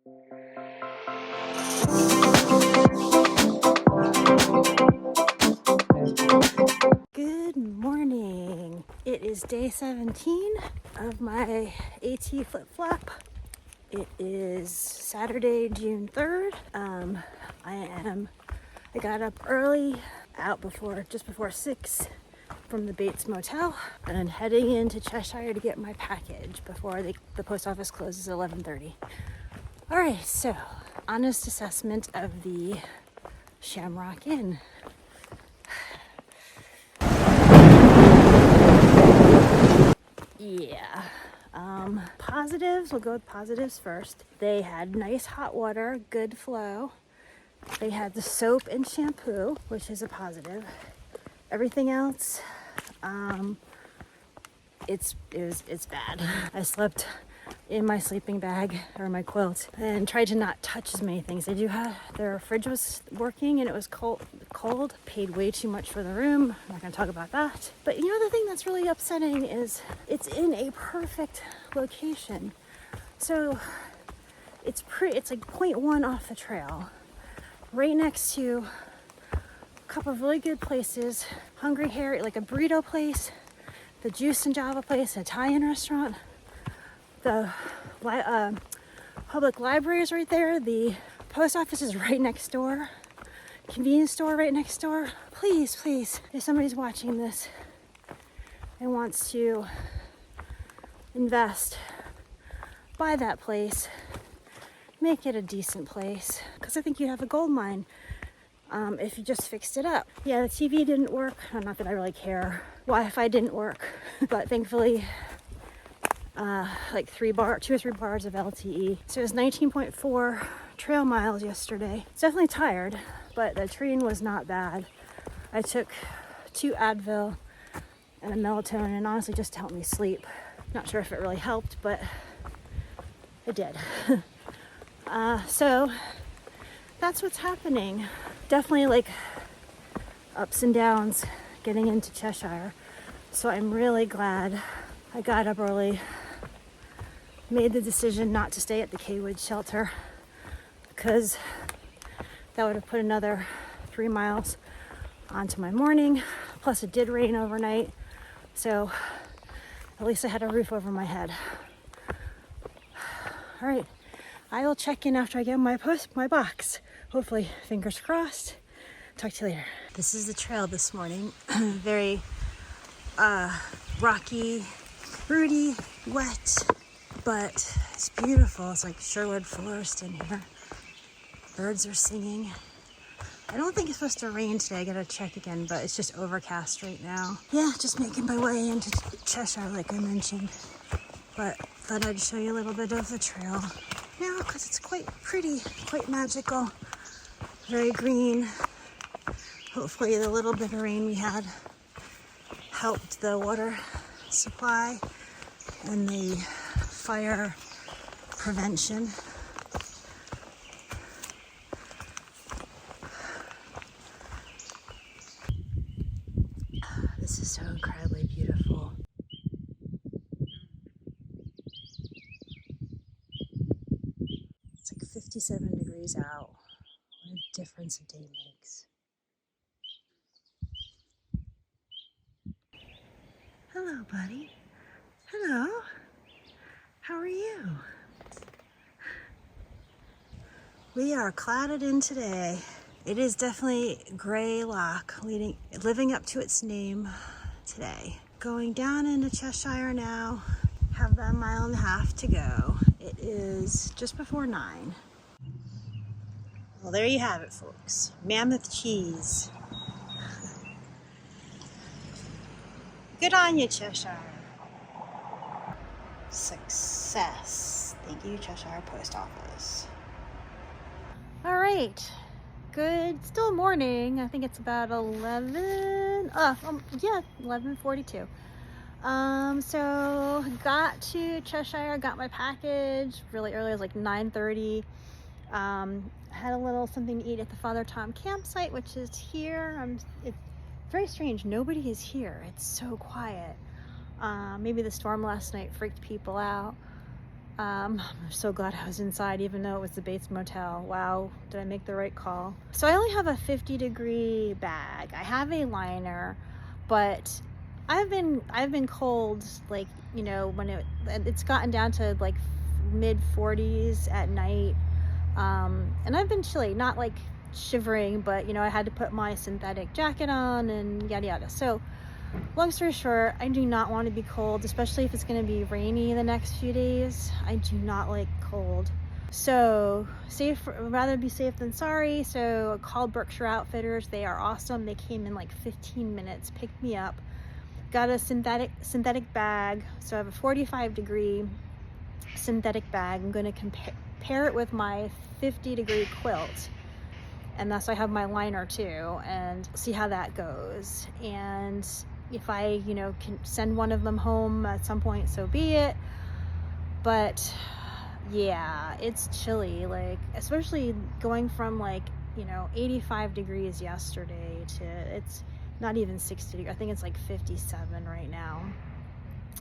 Good morning. It is day 17 of my AT flip-flop. It is Saturday, June 3rd. I got up early, just before 6 from the Bates Motel, and heading into Cheshire to get my package before the post office closes at 11:30. All right, so honest assessment of the Shamrock Inn. Yeah. Positives, we'll go with positives first. They had nice hot water, good flow. They had the soap and shampoo, which is a positive. Everything else, it's bad. I slept in my sleeping bag or my quilt and tried to not touch as many things. Their fridge was working and it was cold. Paid way too much for the room. I'm not going to talk about that. But you know, the thing that's really upsetting is it's in a perfect location. So it's like 0.1 off the trail, right next to a couple of really good places. Hungry Harry, like a burrito place, the Juice and Java place, an Italian restaurant. The public library is right there. The post office is right next door. Convenience store right next door. Please, if somebody's watching this and wants to invest, buy that place. Make it a decent place, because I think you have a gold mine if you just fixed it up. Yeah, the TV didn't work. Not that I really care. Wi-Fi didn't work, but thankfully like 2 or 3 bars of LTE. So it was 19.4 trail miles yesterday. It's definitely tired, but the train was not bad. I took 2 Advil and a melatonin, honestly, just to help me sleep. Not sure if it really helped, but it did. So that's what's happening. Definitely like ups and downs getting into Cheshire. So I'm really glad I got up early, made the decision not to stay at the Kaywood shelter, because that would have put another 3 miles onto my morning. Plus it did rain overnight, so at least I had a roof over my head. All right, I will check in after I get my box. Hopefully, fingers crossed. Talk to you later. This is the trail this morning. Very rocky, rooty, wet, but it's beautiful. It's like Sherwood Forest in here. Birds are singing. I don't think it's supposed to rain today. I gotta check again, but it's just overcast right now. Yeah, just making my way into Cheshire like I mentioned. But thought I'd show you a little bit of the trail now, because it's quite pretty, quite magical, very green. Hopefully the little bit of rain we had helped the water supply and the fire prevention. This is so incredibly beautiful. It's like 57 degrees out. What a difference a day makes. Hello, buddy. Hello. How are you? We are clouded in today. It is definitely Greylock, living up to its name today. Going down into Cheshire now. Have about 1.5 miles to go. It is just before 9. Well, there you have it, folks. Mammoth cheese. Good on you, Cheshire. Success. Thank you, Cheshire Post Office. All right. Good. Still morning. I think it's about 11:42. So got to Cheshire, got my package really early. It was like 9:30. Had a little something to eat at the Father Tom campsite, which is here. It's very strange. Nobody is here. It's so quiet. Maybe the storm last night freaked people out. I'm so glad I was inside, even though it was the Bates Motel. Wow, did I make the right call? So I only have a 50-degree bag. I have a liner, but I've been cold, like, you know, when it's gotten down to like mid 40s at night, and I've been chilly, not like shivering, but you know, I had to put my synthetic jacket on and yada yada. So long story short, I do not want to be cold, especially if it's going to be rainy the next few days. I do not like cold. So rather be safe than sorry. So I called Berkshire Outfitters. They are awesome. They came in like 15 minutes, picked me up, got a synthetic bag. So I have a 45-degree synthetic bag. I'm going to compare it with my 50-degree quilt. And thus I have my liner too, and see how that goes. And if I, you know, can send one of them home at some point, so be it. But yeah, it's chilly, like, especially going from like, you know, 85 degrees yesterday to it's not even 60 degrees. I think it's like 57 right now.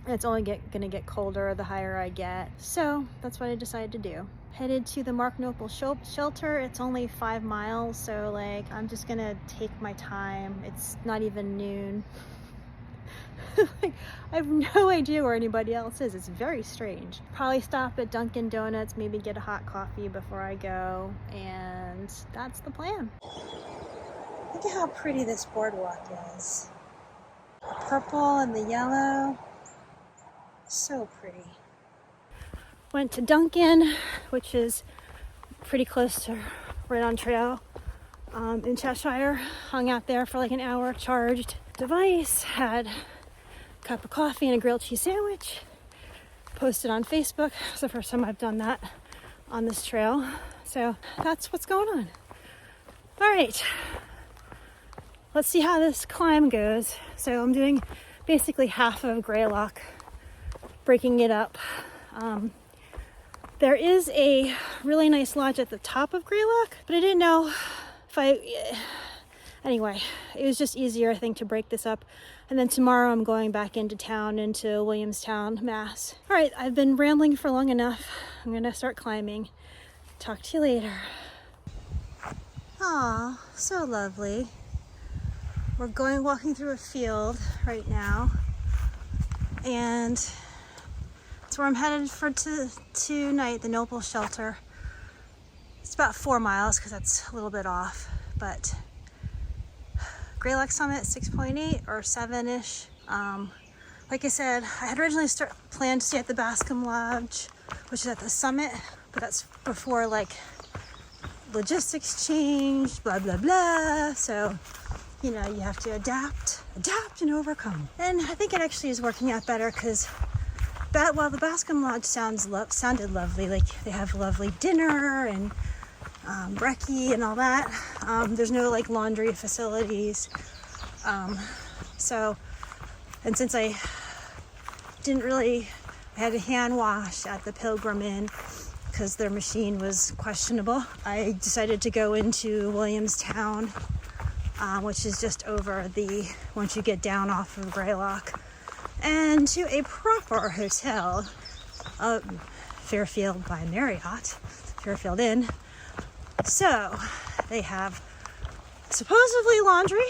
And it's only gonna get colder the higher I get. So that's what I decided to do. Headed to the Mark Noble shelter. It's only 5 miles, so like I'm just gonna take my time. It's not even noon. Like, I have no idea where anybody else is. It's very strange. Probably stop at Dunkin' Donuts, maybe get a hot coffee before I go, and that's the plan. Look at how pretty this boardwalk is. The purple and the yellow. So pretty. Went to Dunkin', which is pretty close to right on trail in Cheshire. Hung out there for like an hour, charged device, had a cup of coffee and a grilled cheese sandwich. Posted on Facebook. It's the first time I've done that on this trail. So that's what's going on. All right. Let's see how this climb goes. So I'm doing basically half of Greylock, breaking it up. There is a really nice lodge at the top of Greylock, but I didn't know if anyway, it was just easier, I think, to break this up. And then tomorrow I'm going back into town, into Williamstown, Mass. All right, I've been rambling for long enough. I'm gonna start climbing. Talk to you later. Aw, so lovely. We're walking through a field right now, and that's where I'm headed for tonight, the Noble Shelter. It's about 4 miles because that's a little bit off, but Greylock Summit 6.8 or 7-ish. Like I said, I had originally planned to stay at the Bascom Lodge, which is at the summit, but that's before like logistics changed, blah blah blah. So you know, you have to adapt and overcome. And I think it actually is working out better because while the Bascom Lodge sounded lovely, like they have lovely dinner and brekkie and all that, there's no like laundry facilities. So, and since I had a hand wash at the Pilgrim Inn because their machine was questionable, I decided to go into Williamstown, which is just over once you get down off of Greylock, and to a proper hotel, Fairfield by Marriott, Fairfield Inn. So they have supposedly laundry,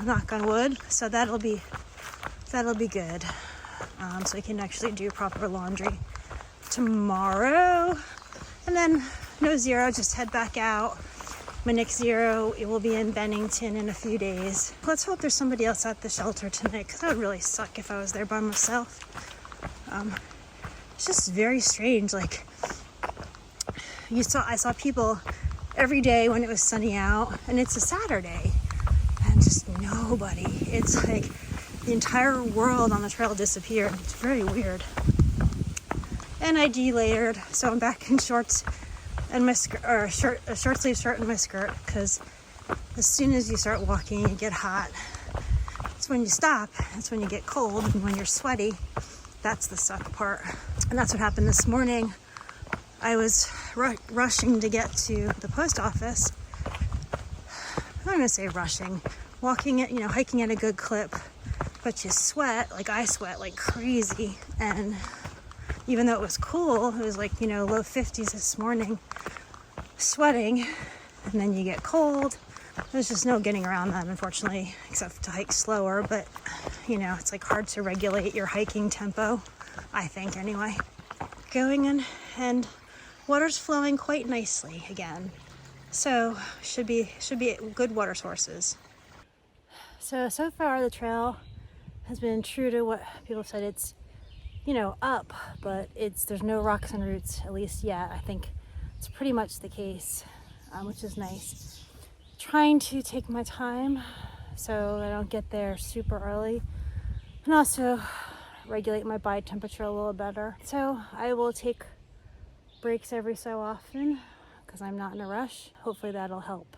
knock on wood, so that'll be good. So we can actually do proper laundry tomorrow, and then no zero, just head back out. My next zero, it will be in Bennington in a few days. Let's hope there's somebody else at the shelter tonight, because that would really suck if I was there by myself. It's just very strange. Like I saw people every day when it was sunny out, and it's a Saturday, and just nobody. It's like the entire world on the trail disappeared. It's very weird. And I delayered, so I'm back in shorts and my skirt, or a short sleeve shirt and my skirt, because as soon as you start walking, you get hot. It's when you stop, it's when you get cold, and when you're sweaty, that's the suck part. And that's what happened this morning. I was rushing to get to the post office. I'm not gonna say rushing, hiking at a good clip, but you sweat, like I sweat like crazy, and even though it was cool, it was like, low 50s this morning, sweating, and then you get cold. There's just no getting around that, unfortunately, except to hike slower, but it's like hard to regulate your hiking tempo, I think anyway. Going in, and water's flowing quite nicely again. So should be good water sources. So far the trail has been true to what people said. It's up, but there's no rocks and roots, at least yet. I think it's pretty much the case, which is nice. Trying to take my time so I don't get there super early, and also regulate my body temperature a little better. So I will take breaks every so often because I'm not in a rush. Hopefully that'll help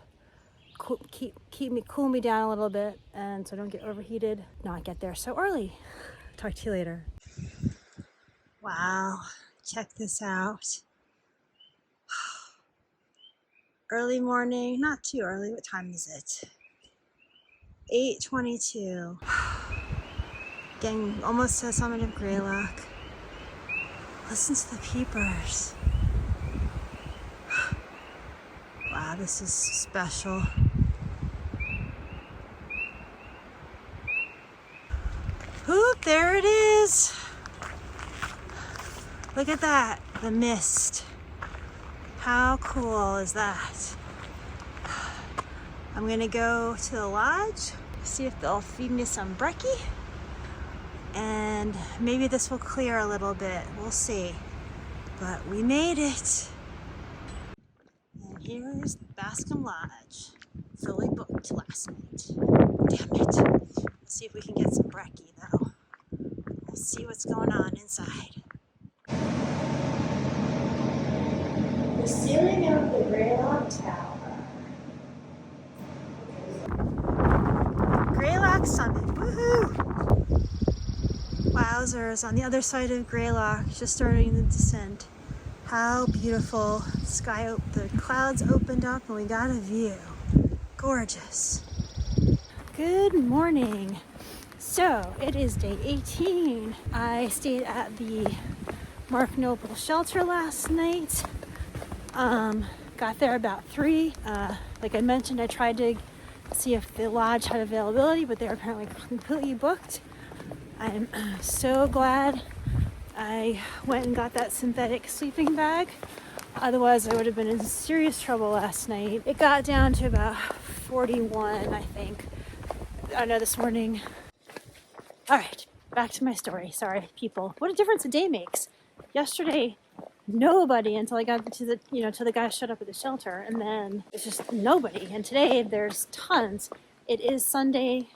cool me down a little bit, and so I don't get overheated, not get there so early. Talk to you later. Wow, check this out. Early morning, not too early. What time is it? 8:22. Getting almost to the summit of Greylock. Listen to the peepers. Wow, this is special. Oop, there it is. Look at that, the mist. How cool is that? I'm gonna go to the lodge, see if they'll feed me some brekkie, and maybe this will clear a little bit. We'll see. But we made it. And here's Bascom Lodge, fully booked last night. Damn it. Let's see if we can get some brekkie though. We'll see what's going on inside. The ceiling of the Greylock Tower. Greylock Summit, woohoo! Wowzers, on the other side of Greylock, just starting the descent. How beautiful. The clouds opened up and we got a view. Gorgeous. Good morning. So, it is day 18. I stayed at the Mark Noble shelter last night. Got there about 3. Like I mentioned, I tried to see if the lodge had availability, but they're apparently completely booked. I'm so glad I went and got that synthetic sleeping bag. Otherwise, I would have been in serious trouble last night. It got down to about 41, I think. I know this morning. All right, back to my story. Sorry, people. What a difference a day makes. Yesterday, nobody until I got to till the guy showed up at the shelter, and then it's just nobody. And today there's tons. It is Sunday,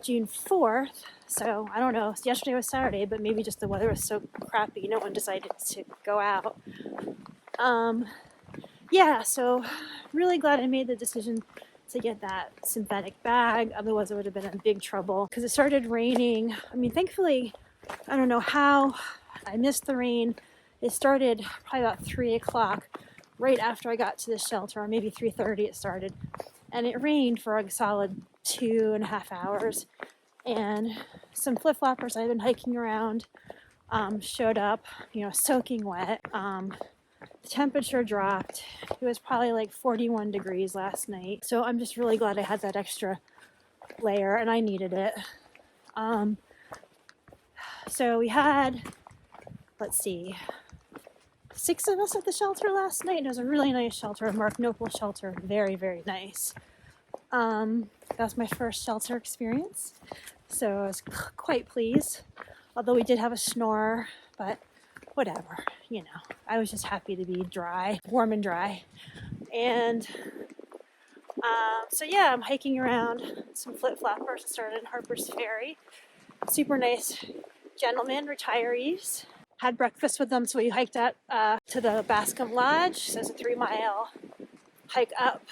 June 4th, so I don't know. Yesterday was Saturday, but maybe just the weather was so crappy, no one decided to go out. Yeah, so really glad I made the decision to get that synthetic bag. Otherwise, I would have been in big trouble because it started raining. I mean, thankfully, I don't know how I missed the rain. It started probably about 3 o'clock, right after I got to the shelter, or maybe 3:30 it started. And it rained for a solid 2.5 hours. And some flip-floppers I've been hiking around showed up, soaking wet. The temperature dropped. It was probably like 41 degrees last night. So I'm just really glad I had that extra layer, and I needed it. So we had, let's see, 6 of us at the shelter last night. It was a really nice shelter, a Mark Noble shelter. Very, very nice. That was my first shelter experience. So I was quite pleased. Although we did have a snorer, but whatever, I was just happy to be dry, warm and dry. And so yeah, I'm hiking around some flip-floppers. I started in Harper's Ferry. Super nice gentlemen, retirees. Had breakfast with them, so we hiked out to the Bascom Lodge. So it's a 3-mile hike up.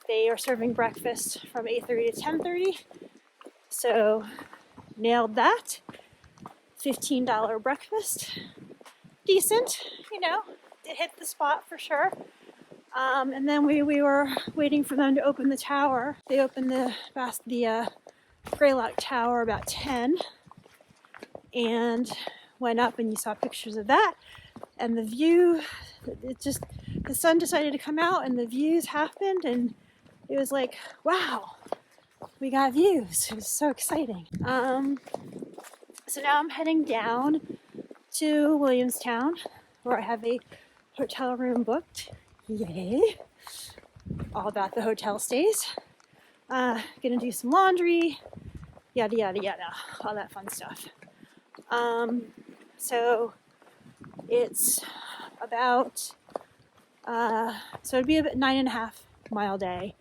They are serving breakfast from 8:30 to 10:30. So nailed that. $15 breakfast. Decent, It hit the spot for sure. And then we were waiting for them to open the tower. They opened the Greylock Tower about 10. And went up and you saw pictures of that. And the view, the sun decided to come out and the views happened, and it was like, wow, we got views. It was so exciting. So now I'm heading down to Williamstown, where I have a hotel room booked. Yay. All about the hotel stays. Gonna do some laundry, yada, yada, yada, all that fun stuff. So it's about, so it'd be a 9.5 mile day,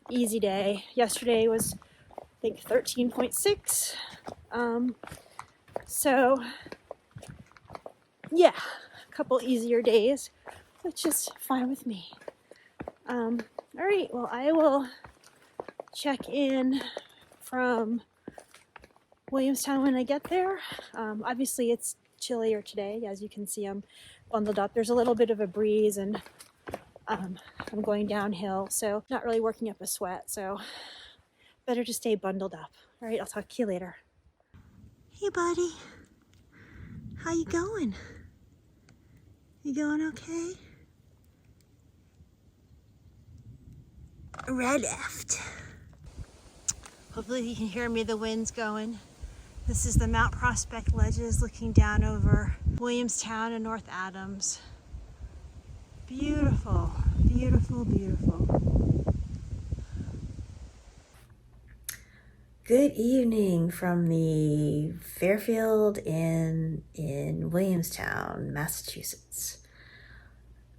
easy day. Yesterday was, I think, 13.6. So yeah, a couple easier days, which is fine with me. All right, well, I will check in from Williamstown when I get there. Obviously it's chillier today. As you can see, I'm bundled up. There's a little bit of a breeze, and I'm going downhill, so not really working up a sweat, so better to stay bundled up. All right, I'll talk to you later. Hey buddy, how you going? You going okay? Right left. Hopefully you can hear me, the wind's going. This is the Mount Prospect Ledges looking down over Williamstown and North Adams. Beautiful, beautiful, beautiful. Good evening from the Fairfield Inn in Williamstown, Massachusetts.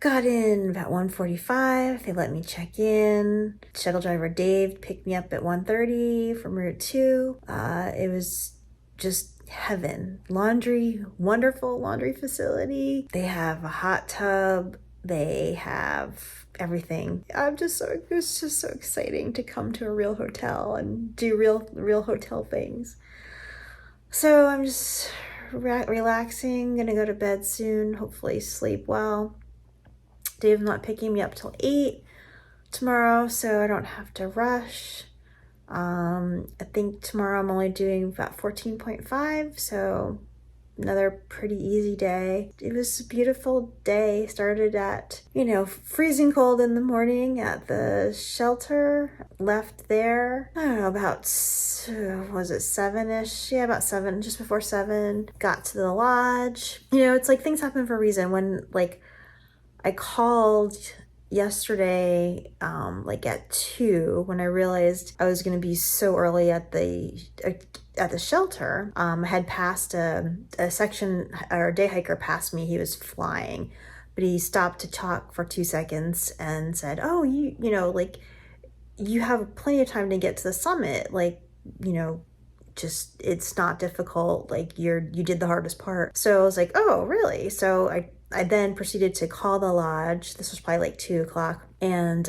Got in about 1:45. They let me check in. Shuttle driver Dave picked me up at 1:30 from Route 2. It was just heaven. Laundry, wonderful laundry facility. They have a hot tub. They have everything. It was just so exciting to come to a real hotel and do real hotel things. So I'm just relaxing, gonna go to bed soon, hopefully sleep well. Dave's not picking me up till 8 tomorrow, so I don't have to rush. I think tomorrow I'm only doing about 14.5, so another pretty easy day. It was a beautiful day. Started at, freezing cold in the morning at the shelter. Left there, I don't know, about, was it 7-ish? Yeah, about 7, just before 7. Got to the lodge. It's like things happen for a reason. When, I called yesterday, at 2, when I realized I was going to be so early at the shelter. I had passed a section, or a day hiker passed me. He was flying, but he stopped to talk for 2 seconds and said, "Oh, you have plenty of time to get to the summit. Just, it's not difficult. You did the hardest part." So I was like, "Oh, really?" So I then proceeded to call the lodge. This was probably 2 o'clock. And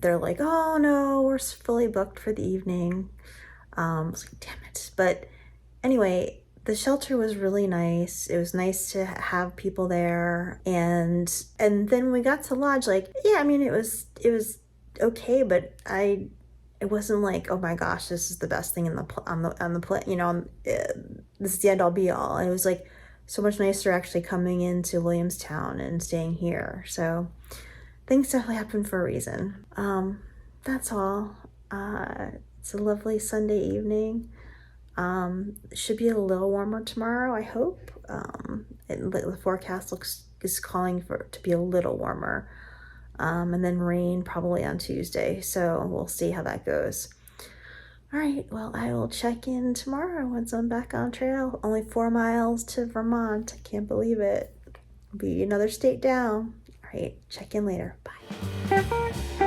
they're like, "Oh no, we're fully booked for the evening." I was like, damn it. But anyway, the shelter was really nice. It was nice to have people there. And then when we got to the lodge, it was okay, but it wasn't like, oh my gosh, this is the best thing on the plane, this is the end all be all. And it was so much nicer actually coming into Williamstown and staying here. So things definitely happen for a reason. That's all. It's a lovely Sunday evening. It should be a little warmer tomorrow, I hope. The forecast is calling for it to be a little warmer. And then rain probably on Tuesday. So we'll see how that goes. All right, well, I will check in tomorrow once I'm back on trail. Only 4 miles to Vermont. I can't believe it. It'll be another state down. All right, check in later. Bye.